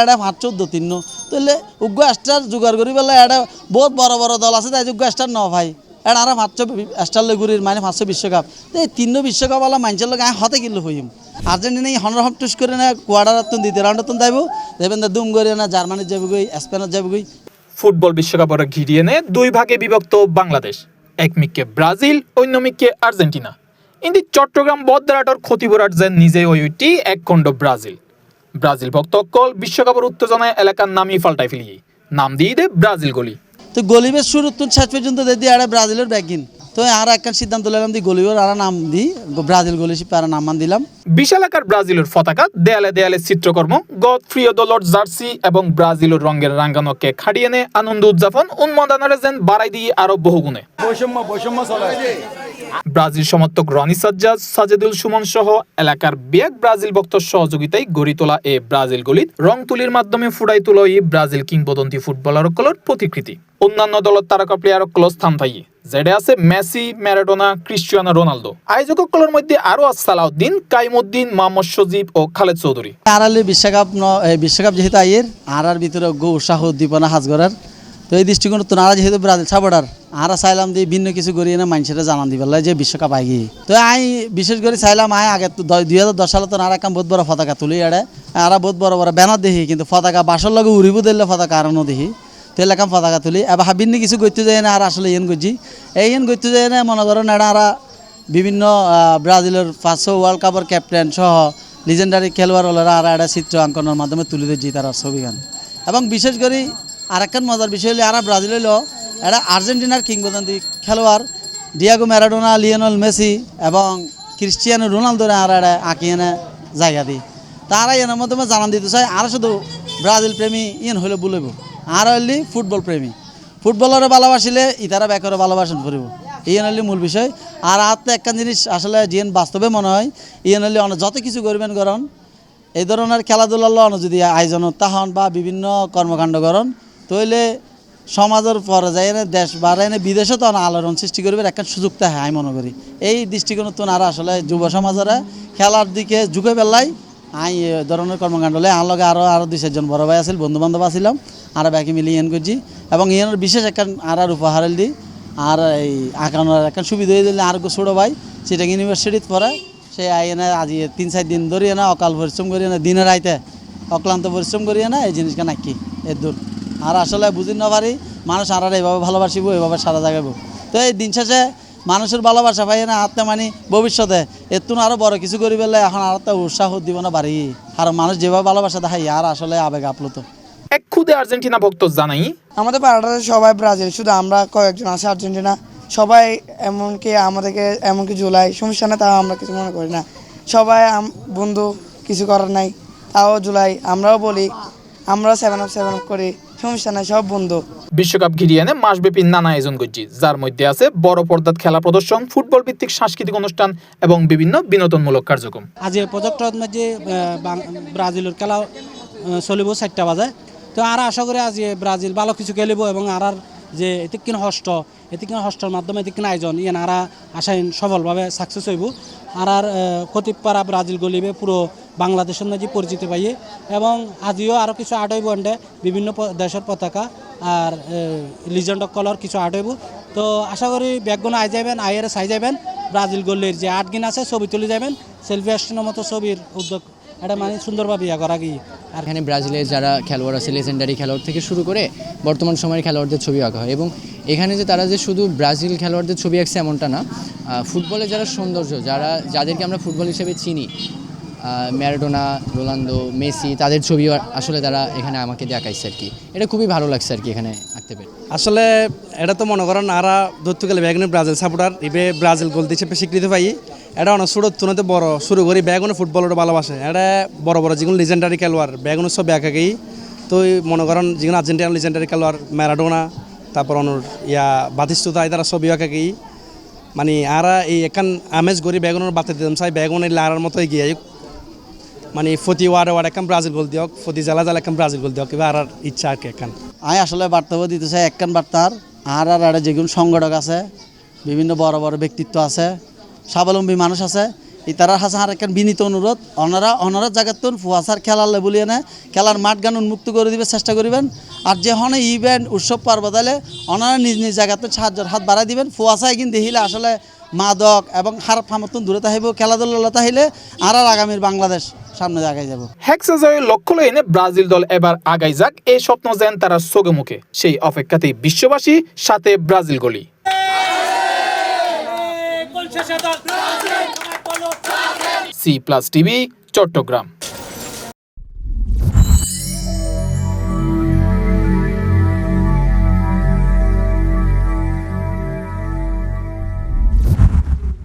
এটা 5-14 তাহলে উগ্র স্টার জোগাড় করি বলে এটা বহুত বড় বড় দল আছে তাই উগ্র স্টার ন ভাই এটা আর 500 স্টার লগুরির মানে 500 বিশ্বকাপ তো এই 3 বিশ্বকাপ ওলা মানুষের লোক হতে কিলো হইম আর্জেন্টিনা হনর হপ টুস করে না কোয়ার্টার দ্বিতীয় রাউন্ডত যাইব দেবেন দুম করে না জার্মানি যাবে গই স্পেনত যাবে গই। ফুটবল বিশ্বকাপের ঘিরিয়ে নে দুই ভাগে বিভক্ত বাংলাদেশ, এক মিককে ব্রাজিল অন্য মিককে আর্জেন্টিনা। ইন্দি চট্টগ্রাম বদ্রাটর ক্ষতিবরাট যেন নিজে ওইটি এক খণ্ড ব্রাজিল ভক্তকল বিশ্বকাপের উত্তেজনায় এলাকার নামই পাল্টাই ফেলি নাম দিয়ে দে ব্রাজিল গলি। তো গলিবের শুরু তো শেষ পর্যন্ত দেখি এটা ব্রাজিলের ব্যাগিন তো আর একটা সিদ্ধান্ত নিলাম দি গলিবের আর নাম দি ব্রাজিল গলিশিপ আর নাম দিলাম। বিশাল আকার ব্রাজিলের পতাকা, দেয়ালে দেয়ালে চিত্রকর্ম, গডফ্রিও দলর জার্সি এবং ব্রাজিলের রঙের রাঙ্গানোকে খাড়িয়ে নে আনন্দ উদযাপন উন্মাদনারে যেন বাড়াই দিয়ে আরো বহুগুণে। বৈষম্য চলে। ব্রাজিল সমর্থক রনি সাজ্জাদ, সাজেদুল সুমন সহ এলাকার বিয়াক ব্রাজিল ভক্তর সহযোগিতায় গড়ি তোলা এ ব্রাজিল গলিত রং তুলির মাধ্যমে ফুটাই তোলা এই ব্রাজিল কিংবদন্তি ফুটবলারসকলের প্রতিকৃতি। অন্যান্য দলের তারকা প্লেয়ারসকলের স্থান পাইয়ে যেটা আছে মেসি, ম্যারাডোনা, ক্রিস্টিয়ানো রোনালদো। আয়োজকসকলের মধ্যে আরো সালাউদ্দিন, কাইমুদ্দিন, মোহাম্মদ সজীব ও খালেদ চৌধুরী। আরালে বিশ্বকাপ যেহেতু আইয়ের আর ভিতরে উৎসাহ উদ্দীপনা হাজ করার তো এই দৃষ্টিকোণ তো নারা যেহেতু ব্রাজিল সাপোর্টার আর চাইলাম দিয়ে ভিন্ন কিছু করিয়ে না মানুষেরা জানান দিবার যে বিশ্বকাপ আই গিয়ে তো আই বিশেষ করে চাইলাম আগে তো 2010 সালে তো আর একটা বহুত বড় পতাকা তুলি এড়ে আর বহুত বড় বড় ব্যানার দেখি কিন্তু পতাকা বাসর লগে উড়িব দিলে পতাকা আরও দেখি তো এলাকাম পতাকা তুলি এবার ভিন্ন কিছু করতে যায় না আর আসলে ইয়েন করছি এই ইয়েন করতে যায় না মনে করেন এরা আর বিভিন্ন ব্রাজিলের 500 ওয়ার্ল্ড কাপের ক্যাপ্টেন সহ লিজেন্ডারি খেলোয়াড়রা আর একটা চিত্র অঙ্কনের মাধ্যমে তুলে দিচ্ছি তারা ছবিখান এবং বিশেষ করে আর একটা মজার বিষয় হলে আর ব্রাজিল হইল এটা আর্জেন্টিনার কিংবদন্তি খেলোয়াড় ডিয়াগো ম্যারাডোনা, লিওনেল মেসি এবং ক্রিস্টিয়ানো রোনালদোরে আর এটা আঁকিয়ে জায়গা দিই তারা এর মাধ্যমে জানান দিতে চায় আর শুধু ব্রাজিল প্রেমী ইয়েন হইলে বলব আর হইলি ফুটবল প্রেমী ফুটবলের ভালোবাসিলে ইতারা ব্যাকরে ভালোবাসন করিব ইয়েন হইলি মূল বিষয়। আর হাতে একটা জিনিস আসলে জিয়েন বাস্তবে মনে হয় ইয়েন হইলে যত কিছু করবেন করন এই ধরনের খেলাধুলার যদি আয়োজন তাহন বা বিভিন্ন কর্মকাণ্ড করন তইলে সমাজের পরে যাই না দেশ বাড়াই না বিদেশে তো আলোড়ন সৃষ্টি করবে একটা সুযোগ তা হয় মনে করি এই দৃষ্টিকোণ তো আর আসলে যুব সমাজেরা খেলার দিকে ঝুঁকে পেলাই আই ধরনের কর্মকাণ্ড হলে আমার লগে আরও 2-4 বড় ভাই আছিল বন্ধু বান্ধব আসছিলাম আর বাকি মিলিয়ে ইয়েন করছি এবং ইয়েনের বিশেষ একটা আর উপহার দিই আর এই আঁকানোর একটা সুবিধা হয়ে দিলে আর ছোটো ভাই সেটা ইউনিভার্সিটিত পড়ে সে আইনে আজ 3-4 দিন ধরিয়ে না অকাল পরিশ্রম করিয়ে না দিনে রাইতে অক্লান্ত পরিশ্রম করিয়ে না এই জিনিসটা নাকি এর দূর আর আসলে বুঝি না পারি মানুষ আর এইভাবে ভালোবাসিব এইভাবে সারা জাগাইব তো এই দিন শেষে মানুষের ভালোবাসা পাই না হাতে মানি ভবিষ্যতে এর তো আরও বড় কিছু করি পেলে এখন আর তো উৎসাহ দিব না বাড়ি আর মানুষ যেভাবে ভালোবাসা দেখাই আর আসলে আবেগ আপ্লুত। এক খুদে আর্জেন্টিনা ভক্ত জানাই আমাদের পাড়াটাতে সবাই ব্রাজিল, শুধু আমরা কয়েকজন আছে আর্জেন্টিনা, সবাই এমনকি আমাদেরকে এমনকি জুলাই সমস্যা না তাও আমরা কিছু মনে করি না, সবাই বন্ধু কিছু করার নাই তাও জুলাই আমরাও বলি আমরা 7 করি সমস্যা নাই সব বন্ধু। বিশ্বকাপ ঘিরিয়ে এনে মাসব্যাপী নানা আয়োজন করছি যার মধ্যে আছে বড় পর্দার খেলা প্রদর্শন, ফুটবল ভিত্তিক সাংস্কৃতিক অনুষ্ঠান এবং বিভিন্ন বিনোদনমূলক কার্যক্রম। আজ প্রজেক্টর মধ্যে ব্রাজিলের খেলা চলিব 4টা বাজে তো আর আশা করি আজ ব্রাজিল ভালো কিছু খেলিব এবং আর যে এতিকিন হস্টর মাধ্যমে এতিকিন আয়োজন ইয়ে আর আশাইন সফলভাবে সাকসেস হইব আর কতিপাড়া ব্রাজিল গলিবে পুরো বাংলাদেশের মধ্যে পরিচিতি পাইয়ে এবং আজিও আরও কিছু আর্ট হইব এন্ডে বিভিন্ন দেশের পতাকা আর লিজেন্ড অফ কলর কিছু আর্ট হইব তো আশা করি ব্যাগগুলো আই যাবেন আইয়ের চাই যাবেন ব্রাজিল গলির যে আর্ট গিন আছে ছবি তুলে যাবেন সেলফি আসনের মতো ছবির উদ্যোগ এটা মানে সুন্দরভাবে ইয়া করা গিয়ে। আর এখানে ব্রাজিলের যারা খেলোয়াড় আছে লেজেন্ডারি খেলোয়াড় থেকে শুরু করে বর্তমান সময়ের খেলোয়াড়দের ছবি আঁকা হয় এবং এখানে যে তারা যে শুধু ব্রাজিল খেলোয়াড়দের ছবি আঁকছে এমনটা না, ফুটবলে যারা সৌন্দর্য যাদেরকে আমরা ফুটবল হিসেবে চিনি ম্যারাডোনা, রোনালদো, মেসি তাদের ছবিও আসলে তারা এখানে আমাকে দেখাইছে আর কি, এটা খুবই ভালো লাগছে আর কি এখানে আঁকতে পেরে। আসলে এটা তো মনে করেন আরা ধরতে গেলে ব্যাগুনে ব্রাজিল সাপোর্টার এবে ব্রাজিল গোল হিসেবে স্বীকৃতি পাই এটা অনেক ছোটো তুলনাতে বড় শুরু করি ব্যাগুনে ফুটবলের ভালোবাসে এটা বড় বড় যেগুলো লিজেন্ডারি খেলোয়াড় ব্যাগুনের সব একাকেই তো মনে করেন যেগুলো আর্জেন্টিনার লিজেন্ডারি খেলোয়াড় ম্যারাডোনা তারপর অনুর বাতিস্তুতা তারা সব একাকেই মানে আরা এই এখান আমেজ গড়ি ব্যাগুনের বাতে দিতাম চাই ব্যাগুনের লাড়ার মতোই গিয়ে মানে প্রতি ওয়ার্ডে এখন ব্রাজিল গোল দিয়ক প্রতি জেলা এখন ব্রাজিল গোল দিয়ক এবার আর ইচ্ছা আর কি এখন আমি আসলে বার্তাও দিতে চাই একখান বার্তার আর যেগুলো সংগঠক আছে বিভিন্ন বড় বড় ব্যক্তিত্ব আছে স্বাবলম্বী মানুষ আছে ইতারার হাসা আর একটা বিনীত অনুরোধ, অনারা জায়গাতুন ফুয়াশার খেলালে বলিয়ে না খেলার মাঠ গান উন্মুক্ত করে দিবে চেষ্টা করবেন। আর যে হনে ইভেন্ট উৎসব পার বদালে ওনারা নিজ নিজ জায়গাতে সাহায্যের হাত বাড়াই দিবেন। ফুয়াশায় কিন্তু দেখিলে আসলে মাদক এবং হার ফামতন দূরে থাকিব, খেলাধুলা তাহিলে আর আগামীর বাংলাদেশ সামনে আগাই যাব। হেক্সা জয়ের লক্ষ্য লইনে ব্রাজিল দল এবার আগাই যাক, এই স্বপ্ন যেন তারা চোখে মুখে। সেই অপেক্ষাতেই বিশ্ববাসী, সাথে ব্রাজিল গলি। C+ TV, Chittagong.